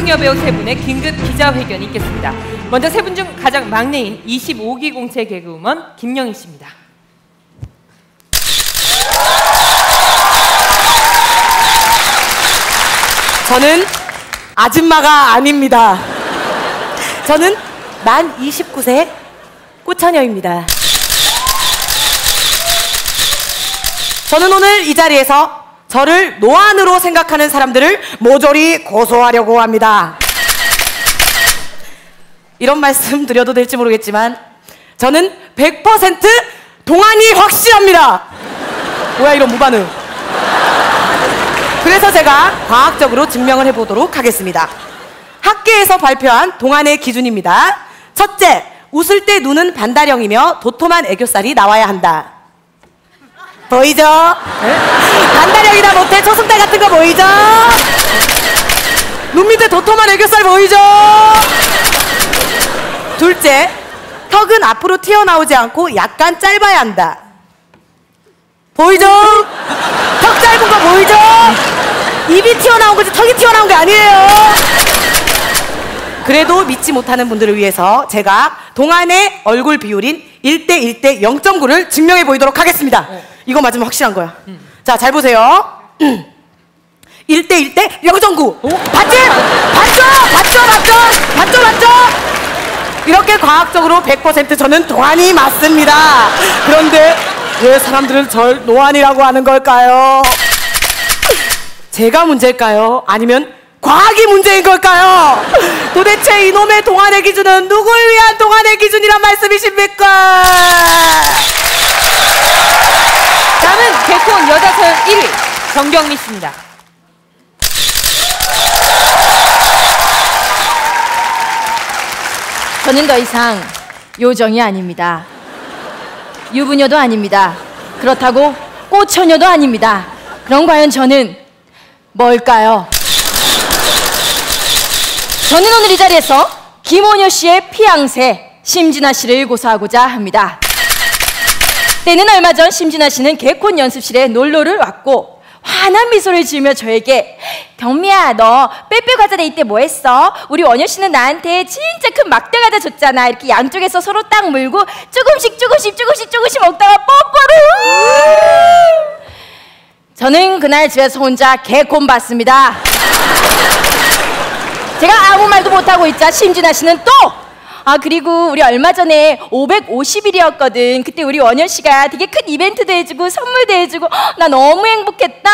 남성 여배우 세 분의 긴급 기자회견이 있겠습니다. 먼저 세 분 중 가장 막내인 25기 공채 개그우먼 김영희 씨입니다. 저는 아줌마가 아닙니다. 저는 만 29세 꽃처녀입니다. 저는 오늘 이 자리에서 저를 노안으로 생각하는 사람들을 모조리 고소하려고 합니다. 이런 말씀 드려도 될지 모르겠지만 저는 100% 동안이 확실합니다. 뭐야 이런 무반응. 그래서 제가 과학적으로 증명을 해보도록 하겠습니다. 학계에서 발표한 동안의 기준입니다. 첫째, 웃을 때 눈은 반다령이며 도톰한 애교살이 나와야 한다. 보이죠? 반다령이다 못해 초승달 같은 거 보이죠? 눈 밑에 도톰한 애교살 보이죠? 둘째, 턱은 앞으로 튀어나오지 않고 약간 짧아야 한다. 보이죠? 턱 짧은 거 보이죠? 입이 튀어나온 거지 턱이 튀어나온 게 아니에요. 그래도 믿지 못하는 분들을 위해서 제가 동안의 얼굴 비율인 1대 0.9를 증명해 보이도록 하겠습니다. 이거 맞으면 확실한 거야. 자, 잘 보세요. 1대 0.9. 봤지? 봤죠? 이렇게 과학적으로 100% 저는 동안이 맞습니다. 그런데 왜 사람들은 절 노안이라고 하는 걸까요? 제가 문제일까요? 아니면 과학이 문제인 걸까요? 도대체 이놈의 동안의 기준은 누굴 위한 동안의 기준이란 말씀이십니까? 다음은 개콘 여자서열 1위 정경미 씨입니다. 저는 더 이상 요정이 아닙니다. 유부녀도 아닙니다. 그렇다고 꽃처녀도 아닙니다. 그럼 과연 저는 뭘까요? 저는 오늘 이 자리에서 김원효 씨의 피앙새 심진아 씨를 고소하고자 합니다. 때는 얼마 전 심진아 씨는 개콘 연습실에 놀러를 왔고 환한 미소를 지으며 저에게 경미야 너 빼빼 과자 데이 때 뭐 했어? 우리 원효 씨는 나한테 진짜 큰 막대 과자 줬잖아. 이렇게 양쪽에서 서로 딱 물고 조금씩 먹다가 뽀뽀를. 저는 그날 집에서 혼자 개콘 봤습니다. 제가 아무 말도 못하고 있자 심진아 씨는 또 그리고 우리 얼마 전에 550일이었거든. 그때 우리 원효 씨가 되게 큰 이벤트도 해주고 선물도 해주고 나 너무 행복했다.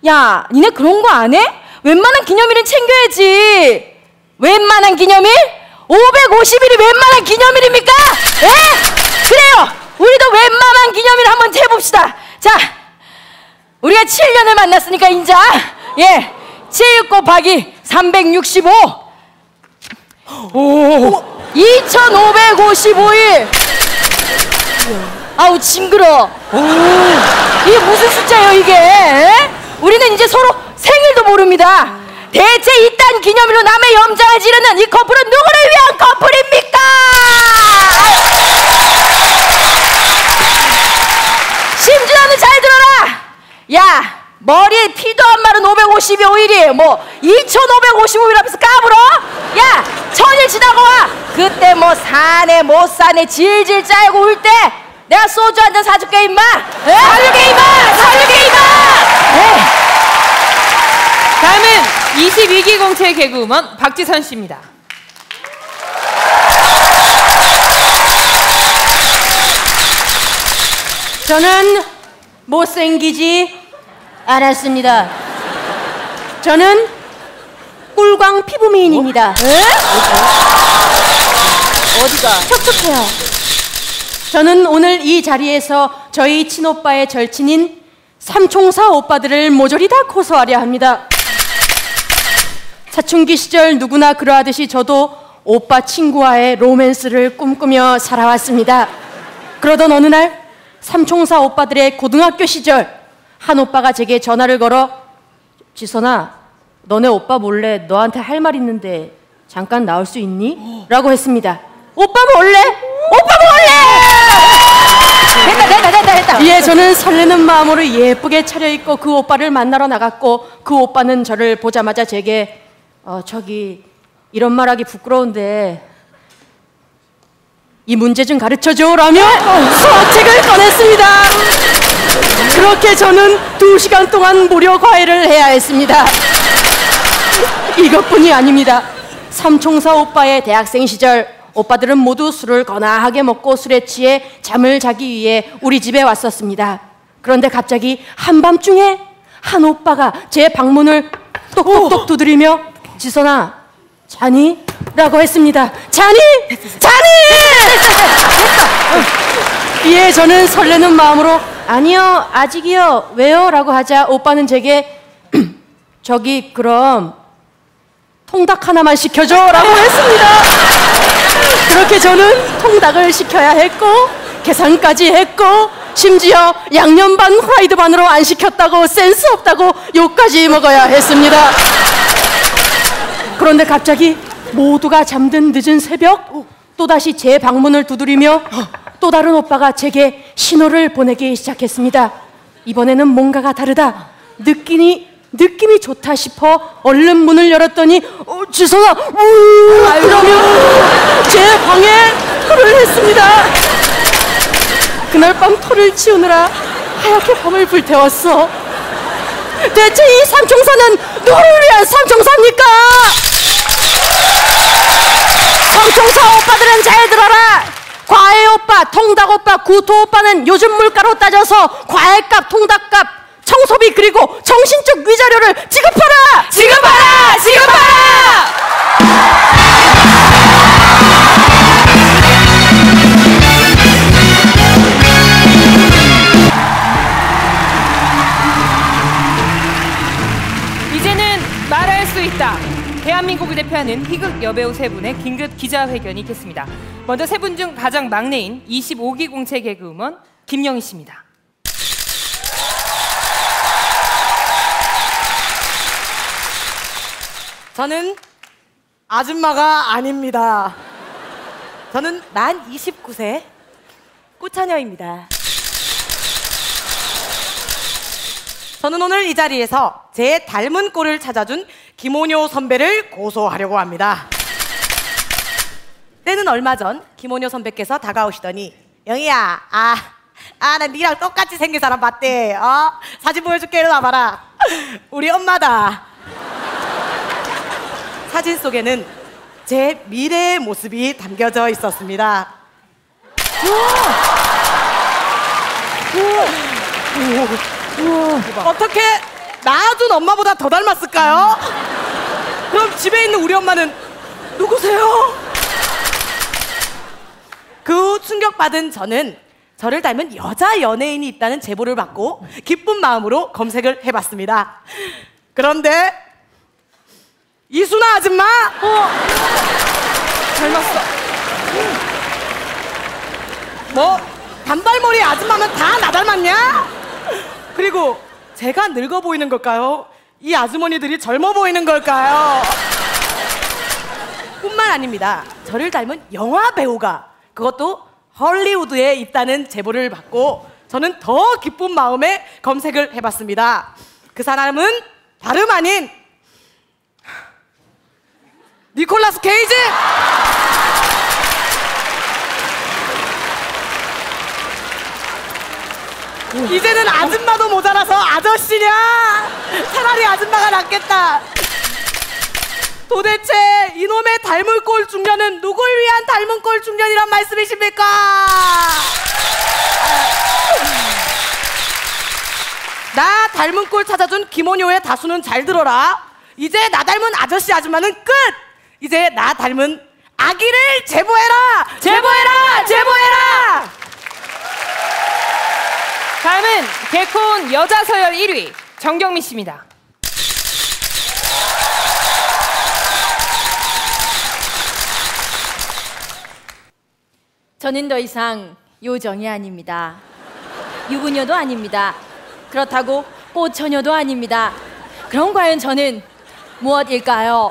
야, 니네 그런 거 안 해? 웬만한 기념일은 챙겨야지. 웬만한 기념일? 550일이 웬만한 기념일입니까? 예? 그래요. 우리도 웬만한 기념일 한번 해봅시다. 자, 우리가 7년을 만났으니까 인자 7 곱하기 365 2555일. 아우 징그러. 이게 무슨 숫자예요 이게? 에? 우리는 이제 서로 생일도 모릅니다. 대체 이딴 기념일로 남의 염장을 지르는 이 커플은 누구를 위한 커플입니까? 심지어는 잘 들어라. 야, 머리에 피도 안 마른 555일이 뭐 2555일 앞에서 까불어? 야, 천일 지나고 와. 그때 뭐 사네 못 사네 질질 짜고 울 때 내가 소주 한 잔 사줄게 임마. 사줄게 임마. 다음은 22기 공채 개그우먼 박지선 씨입니다. 저는 못생기지 않았습니다. 저는 꿀광 피부 미인입니다. 어디가? 촉촉해요. 저는 오늘 이 자리에서 저희 친오빠의 절친인 삼총사 오빠들을 모조리 다 고소하려 합니다. 사춘기 시절 누구나 그러하듯이 저도 오빠 친구와의 로맨스를 꿈꾸며 살아왔습니다. 그러던 어느 날 삼총사 오빠들의 고등학교 시절 한 오빠가 제게 전화를 걸어 지선아, 너네 오빠 몰래 너한테 할 말 있는데 잠깐 나올 수 있니? 라고 했습니다. 오빠 몰래? 됐다. 예, 저는 설레는 마음으로 예쁘게 차려입고 그 오빠를 만나러 나갔고 그 오빠는 저를 보자마자 제게 저기 이런 말하기 부끄러운데 이 문제 좀 가르쳐줘라며 수학책을 꺼냈습니다. 그렇게 저는 2시간 동안 무료 과외를 해야 했습니다. 이것뿐이 아닙니다. 삼총사 오빠의 대학생 시절 오빠들은 모두 술을 거나하게 먹고 술에 취해 잠을 자기 위해 우리 집에 왔었습니다. 그런데 갑자기 한밤중에 한 오빠가 제 방문을 똑똑똑 두드리며 지선아 자니? 라고 했습니다. 자니? 자니! 이에 저는 설레는 마음으로 아니요 아직이요 왜요? 라고 하자 오빠는 제게 저기 그럼 통닭 하나만 시켜줘 라고 했습니다. 그렇게 저는 통닭을 시켜야 했고 계산까지 했고 심지어 양념 반 후라이드 반으로 안 시켰다고 센스 없다고 욕까지 먹어야 했습니다. 그런데 갑자기 모두가 잠든 늦은 새벽 또다시 제 방문을 두드리며 또 다른 오빠가 제게 신호를 보내기 시작했습니다. 이번에는 뭔가가 다르다. 느낌이 좋다 싶어 얼른 문을 열었더니 지선아 이러며 제 방에 토를 했습니다. 그날 밤 토를 치우느라 하얗게 밤을 불태웠어. 대체 이 삼총사는 누구를 위한 삼총사입니까? 삼총사 오빠들은 잘 들어라. 과외 오빠, 통닭 오빠, 구토 오빠는 요즘 물가로 따져서 과외값, 통닭값, 청소비 그리고 정신적 위자료를 지급하라! 지급하라! 지급하라! 이제는 말할 수 있다. 대한민국을 대표하는 희극 여배우 세 분의 긴급 기자회견이 있겠습니다. 먼저 세 분 중 가장 막내인 25기 공채 개그우먼 김영희 씨입니다. 저는 아줌마가 아닙니다. 저는 만 29세 꽃처녀입니다. 저는 오늘 이 자리에서 제 닮은 꼴을 찾아준 김원효 선배를 고소하려고 합니다. 때는 얼마 전 김원효 선배께서 다가오시더니 영희야, 나 니랑 똑같이 생긴 사람 봤대. 사진 보여줄게. 이리 와봐라. 우리 엄마다. 사진 속에는 제 미래의 모습이 담겨져 있었습니다. 어떻게 낳아준 엄마보다 더 닮았을까요? 그럼 집에 있는 우리 엄마는 누구세요? 그 후 충격받은 저는 저를 닮은 여자 연예인이 있다는 제보를 받고 기쁜 마음으로 검색을 해봤습니다. 그런데 이순아 아줌마? 닮았어. 뭐 단발머리 아줌마면 다 나 닮았냐? 그리고 제가 늙어 보이는 걸까요? 이 아주머니들이 젊어 보이는 걸까요? 뿐만 아닙니다. 저를 닮은 영화 배우가 그것도 헐리우드에 있다는 제보를 받고 저는 더 기쁜 마음에 검색을 해봤습니다. 그 사람은 다름 아닌 니콜라스 케이지! 이제는 아줌마도 모자라서 아저씨냐? 차라리 아줌마가 낫겠다. 도대체 이놈의 닮은 꼴 중년은 누굴 위한 닮은 꼴 중년이란 말씀이십니까? 나 닮은 꼴 찾아준 김원효의 다수는 잘 들어라. 이제 나 닮은 아저씨 아줌마는 끝! 이제 나 닮은 아기를 제보해라! 제보해라! 제보해라! 다음은 개콘 여자 서열 1위 정경미 씨입니다. 저는 더 이상 요정이 아닙니다. 유부녀도 아닙니다. 그렇다고 꽃처녀도 아닙니다. 그럼 과연 저는 무엇일까요?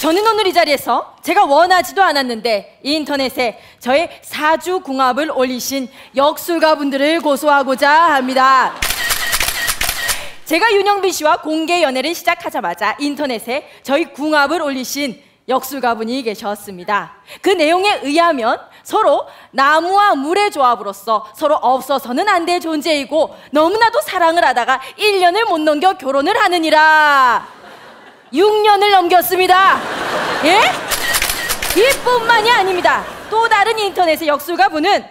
저는 오늘 이 자리에서 제가 원하지도 않았는데 인터넷에 저의 사주궁합을 올리신 역술가분들을 고소하고자 합니다. 제가 윤영빈 씨와 공개 연애를 시작하자마자 인터넷에 저희 궁합을 올리신 역술가분이 계셨습니다. 그 내용에 의하면 서로 나무와 물의 조합으로서 서로 없어서는 안 될 존재이고 너무나도 사랑을 하다가 1년을 못 넘겨 결혼을 하느니라 6년을 넘겼습니다. 예? 이뿐만이 아닙니다. 또 다른 인터넷의 역술가분은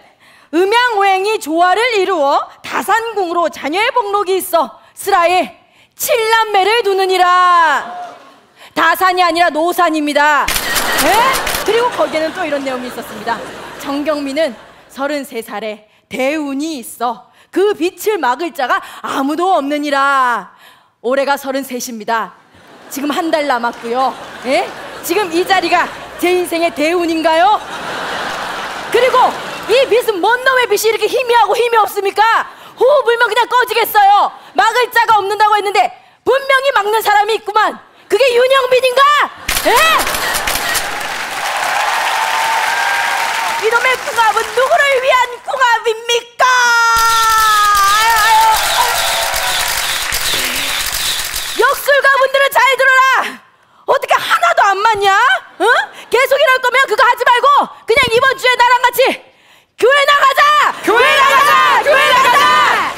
음양오행이 조화를 이루어 다산궁으로 자녀의 복록이 있어 슬하에 7남매를 두느니라. 다산이 아니라 노산입니다. 예? 그리고 거기에는 또 이런 내용이 있었습니다. 정경민은 33살에 대운이 있어 그 빛을 막을 자가 아무도 없느니라. 올해가 33입니다. 지금 한 달 남았고요. 예? 지금 이 자리가 제 인생의 대운인가요? 그리고 이 빛은 뭔 놈의 빛이 이렇게 희미하고 힘이 없습니까? 호흡 불면 그냥 꺼지겠어요. 막을 자가 없는다고 했는데 분명히 막는 사람이 있구만. 그게 윤영빈인가? 예? 이놈의 궁합은 누구를 위한 궁합입니까? 역술가분들은 잘 들어라. 어떻게 하나도 안 맞냐? 어? 계속 이럴 거면 그거 하지 말고 그냥 이번 주에 나랑 같이 교회 나가자! 교회 나가자! 교회 나가자!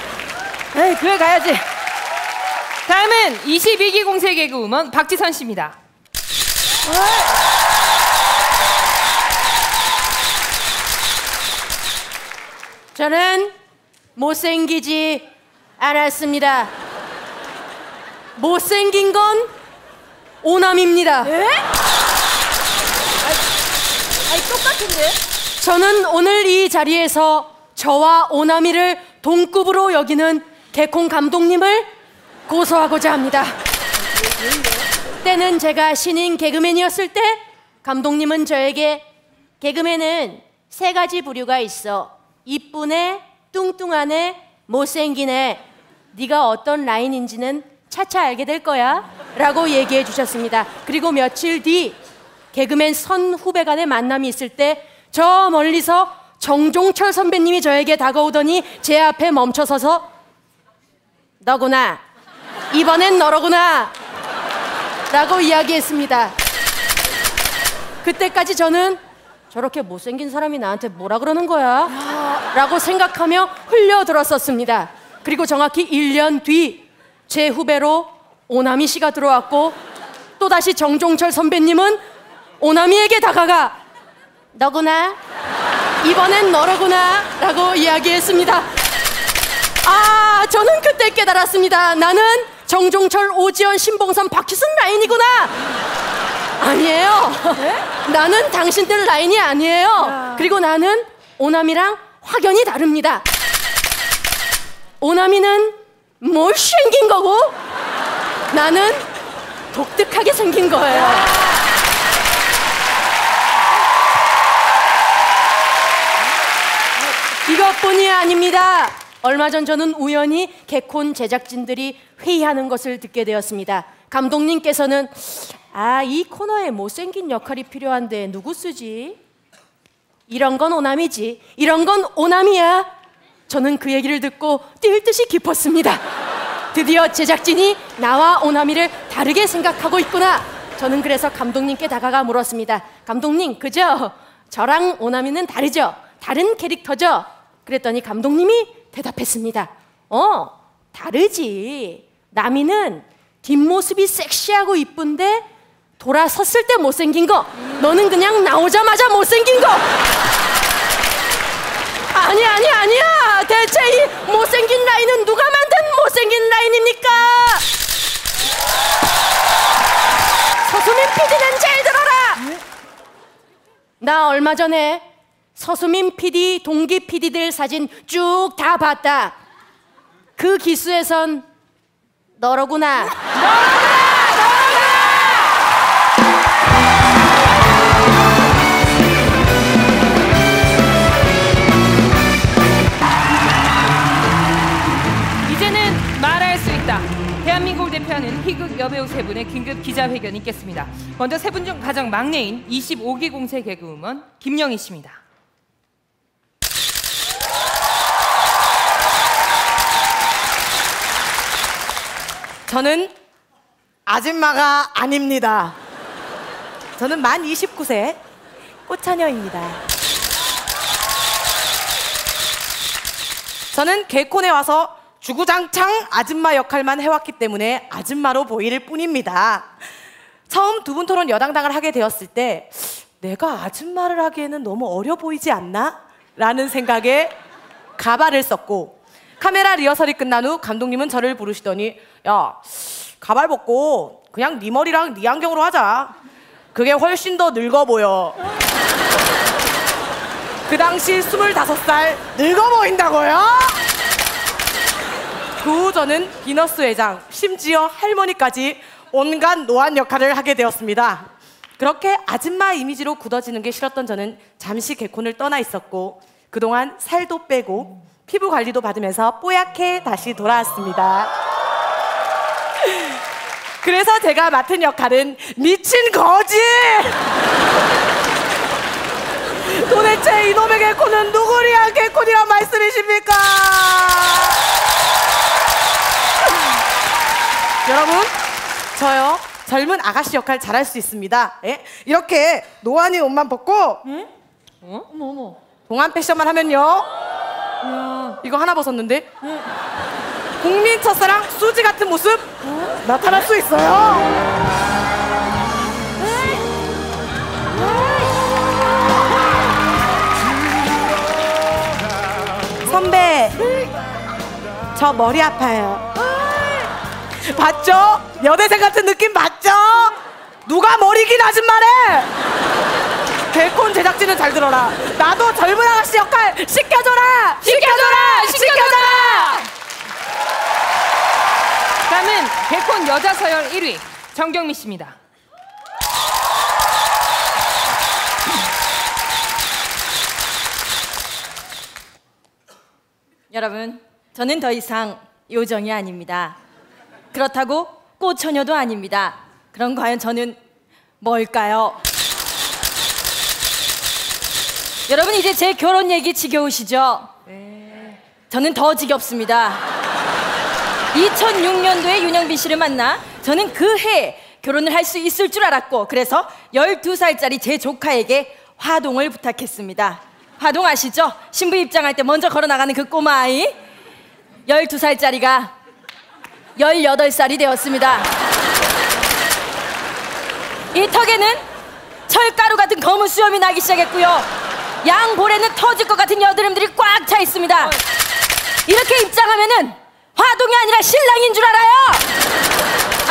에이, 교회 가야지. 다음은 22기 공채 개그우먼 박지선 씨입니다. 저는 못생기지 않았습니다. 못생긴 건 오남입니다. 에? 아니 똑같은데? 저는 오늘 이 자리에서 저와 오남이를 동급으로 여기는 개콘 감독님을 고소하고자 합니다. 때는 제가 신인 개그맨이었을 때 감독님은 저에게 개그맨은 3가지 부류가 있어. 이쁜 애, 뚱뚱한 애, 못생긴 애. 네가 어떤 라인인지는 차차 알게 될 거야 라고 얘기해 주셨습니다. 그리고 며칠 뒤 개그맨 선 후배 간의 만남이 있을 때 저 멀리서 정종철 선배님이 저에게 다가오더니 제 앞에 멈춰서서 너구나, 이번엔 너로구나 라고 이야기했습니다. 그때까지 저는 저렇게 못생긴 사람이 나한테 뭐라 그러는 거야? 라고 생각하며 흘려들었었습니다. 그리고 정확히 1년 뒤 제 후배로 오남이 씨가 들어왔고 또다시 정종철 선배님은 오남이에게 다가가 너구나, 이번엔 너로구나 라고 이야기했습니다. 아, 저는 그때 깨달았습니다. 나는 정종철, 오지연, 신봉선, 박희순 라인이구나. 아니에요. 나는 당신들 라인이 아니에요. 그리고 나는 오남이랑 확연히 다릅니다. 오남이는 못생긴 거고 나는 독특하게 생긴 거예요. 이것뿐이 아닙니다. 얼마 전 저는 우연히 개콘 제작진들이 회의하는 것을 듣게 되었습니다. 감독님께서는 이 코너에 못생긴 역할이 필요한데 누구 쓰지? 이런 건 오남이지, 이런 건 오남이야. 저는 그 얘기를 듣고 뛸 듯이 기뻤습니다. 드디어 제작진이 나와 오남이를 다르게 생각하고 있구나. 저는 그래서 감독님께 다가가 물었습니다. 감독님, 그죠? 저랑 오남이는 다르죠? 다른 캐릭터죠? 그랬더니 감독님이 대답했습니다. 다르지. 남이는 뒷모습이 섹시하고 이쁜데 돌아섰을 때 못생긴 거. 너는 그냥 나오자마자 못생긴 거. 아니야. 대체 이 못생긴 라인은 누가 만든 못생긴 라인입니까? 서수민 PD는 잘 들어라. 나 얼마 전에 서수민 PD, 동기 PD들 사진 쭉 다 봤다. 그 기수에선 너로구나. 이제는 말할 수 있다. 대한민국을 대표하는 희극 여배우 3분의 긴급 기자회견이 있겠습니다. 먼저 3분 중 가장 막내인 25기 공채 개그우먼 김영희 씨입니다. 저는 아줌마가 아닙니다. 저는 만 29세 꽃처녀입니다. 저는 개콘에 와서 주구장창 아줌마 역할만 해왔기 때문에 아줌마로 보일 뿐입니다. 처음 두 분 토론 여당당을 하게 되었을 때 내가 아줌마를 하기에는 너무 어려 보이지 않나? 라는 생각에 가발을 썼고 카메라 리허설이 끝난 후 감독님은 저를 부르시더니 야, 가발 벗고 그냥 네 머리랑 네 안경으로 하자. 그게 훨씬 더 늙어 보여. 그 당시 25살 늙어 보인다고요? 그 후 저는 비너스 회장, 심지어 할머니까지 온갖 노안 역할을 하게 되었습니다. 그렇게 아줌마 이미지로 굳어지는 게 싫었던 저는 잠시 개콘을 떠나 있었고 그동안 살도 빼고 피부 관리도 받으면서 뽀얗게 다시 돌아왔습니다. 그래서 제가 맡은 역할은 미친 거지! 도대체 이놈의 개콘은 누구를 위한 개콘이란 말씀이십니까? 여러분, 저요 젊은 아가씨 역할 잘할 수 있습니다. 예? 이렇게 노안이 옷만 벗고 어머. 동안 패션만 하면요. 이거 하나 벗었는데 국민 첫사랑 수지 같은 모습 나타날 수 있어요. 선배, 저 머리 아파요. 봤죠? 여대생 같은 느낌 맞죠? 누가 머리긴 아줌마래? 개콘 제작진은 잘 들어라. 나도 젊은 아가씨 역할 시켜줘라! 다음은 개콘 여자 서열 1위 정경미 씨입니다. 여러분, 저는 더 이상 요정이 아닙니다. 그렇다고 꽃처녀도 아닙니다. 그럼 과연 저는 뭘까요? 여러분, 이제 제 결혼 얘기 지겨우시죠? 네. 저는 더 지겹습니다. 2006년도에 윤영빈 씨를 만나 저는 그 해 결혼을 할 수 있을 줄 알았고 그래서 12살짜리 제 조카에게 화동을 부탁했습니다. 화동 아시죠? 신부 입장할 때 먼저 걸어나가는 그 꼬마 아이. 12살짜리가 18살이 되었습니다. 이 턱에는 철가루 같은 검은 수염이 나기 시작했고요. 양볼에는 터질 것 같은 여드름들이 꽉 차 있습니다. 이렇게 입장하면은 화동이 아니라 신랑인 줄 알아요.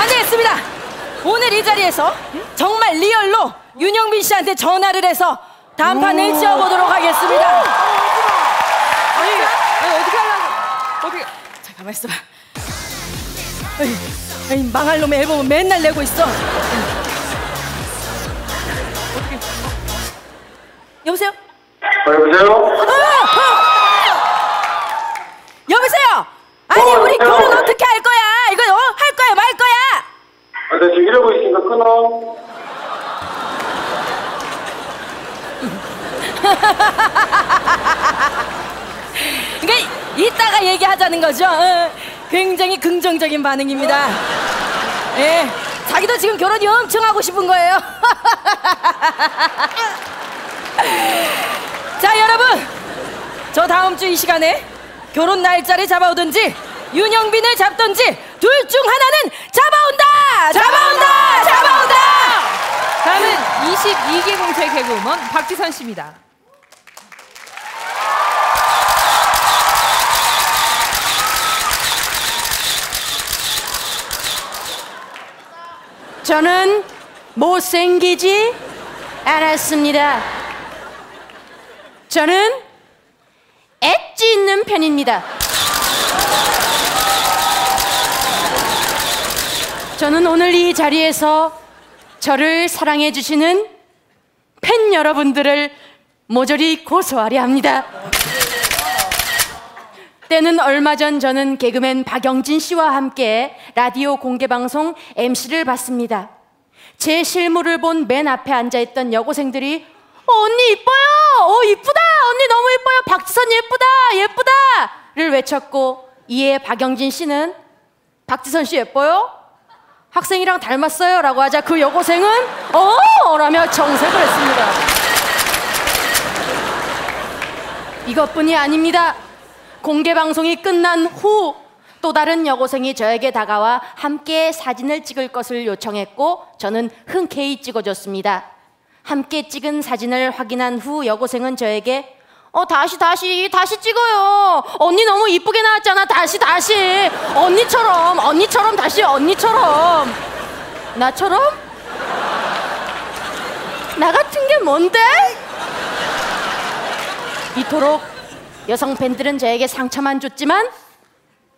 안 되겠습니다. 오늘 이 자리에서 정말 리얼로 윤영빈 씨한테 전화를 해서 단판을 지어보도록 하겠습니다. 아니 어떻게 하려고? 어떻게? 잠깐만 있어봐. 아니, 망할 놈의 앨범을 맨날 내고 있어. 어떻게? 여보세요? 여보세요? 여보세요? 아니 우리 여보세요? 결혼 어떻게 할 거야? 이거 할 거야 말 거야? 나 지금 이러고 있으니까 끊어. 그러니까 이따가 얘기하자는 거죠. 굉장히 긍정적인 반응입니다. 예, 자기도 지금 결혼이 엄청 하고 싶은 거예요. 자 여러분, 저 다음 주 이 시간에 결혼 날짜를 잡아오든지 윤영빈을 잡든지 둘 중 하나는 잡아온다. 다음은 22기 공채 개그우먼 박지선 씨입니다. 저는 못생기지 않았습니다. 저는 엣지 있는 편입니다. 저는 오늘 이 자리에서 저를 사랑해 주시는 팬 여러분들을 모조리 고소하려 합니다. 때는 얼마 전 저는 개그맨 박영진 씨와 함께 라디오 공개방송 MC를 봤습니다. 제 실물을 본 맨 앞에 앉아있던 여고생들이 언니 이뻐요! 이쁘다! 언니 너무 이뻐요! 박지선 예쁘다! 를 외쳤고 이에 박영진 씨는 박지선 씨 예뻐요? 학생이랑 닮았어요? 라고 하자 그 여고생은 라며 정색을 했습니다. 이것뿐이 아닙니다. 공개 방송이 끝난 후 또 다른 여고생이 저에게 다가와 함께 사진을 찍을 것을 요청했고 저는 흔쾌히 찍어줬습니다. 함께 찍은 사진을 확인한 후 여고생은 저에게 다시 찍어요. 언니 너무 이쁘게 나왔잖아. 다시 언니처럼 다시 언니처럼. 나처럼? 나 같은 게 뭔데? 이토록 여성 팬들은 저에게 상처만 줬지만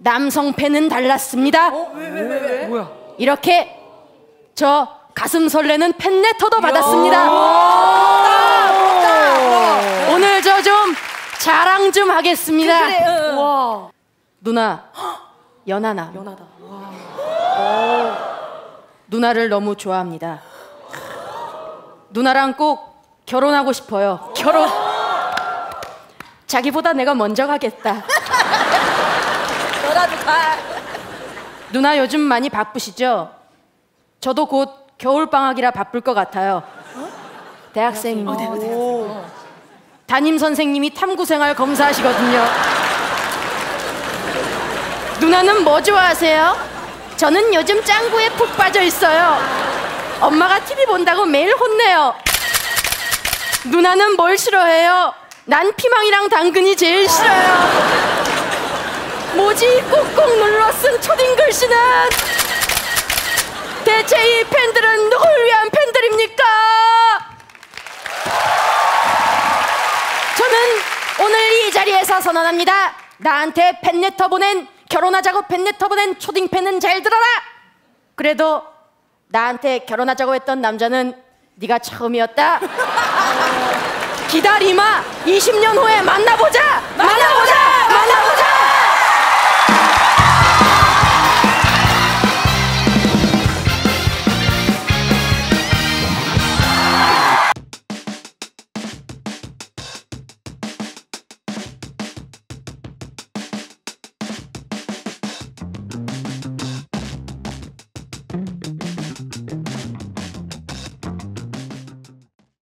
남성 팬은 달랐습니다. 왜? 뭐야? 이렇게 저 가슴 설레는 팬레터도 받았습니다. 오늘 저 좀 자랑 좀 하겠습니다. 누나, 연하나. 누나를 너무 좋아합니다. 누나랑 꼭 결혼하고 싶어요. 자기보다 내가 먼저 가겠다. 너라도 가. 누나 요즘 많이 바쁘시죠? 저도 곧 겨울방학이라 바쁠 것 같아요. 대학생입니다. 담임 선생님이 탐구생활 검사하시거든요. 누나는 뭐 좋아하세요? 저는 요즘 짱구에 푹 빠져 있어요. 엄마가 TV 본다고 매일 혼내요. 누나는 뭘 싫어해요? 난 피망이랑 당근이 제일 싫어요. 뭐지? 꾹꾹 눌러 쓴 초딩 글씨는? 대체 이 팬들은 누굴 위한 팬들입니까? 저는 오늘 이 자리에서 선언합니다. 나한테 팬레터 보낸, 결혼하자고 팬레터 보낸 초딩 팬은 잘 들어라. 그래도 나한테 결혼하자고 했던 남자는 네가 처음이었다. 기다리마. 20년 후에 만나보자.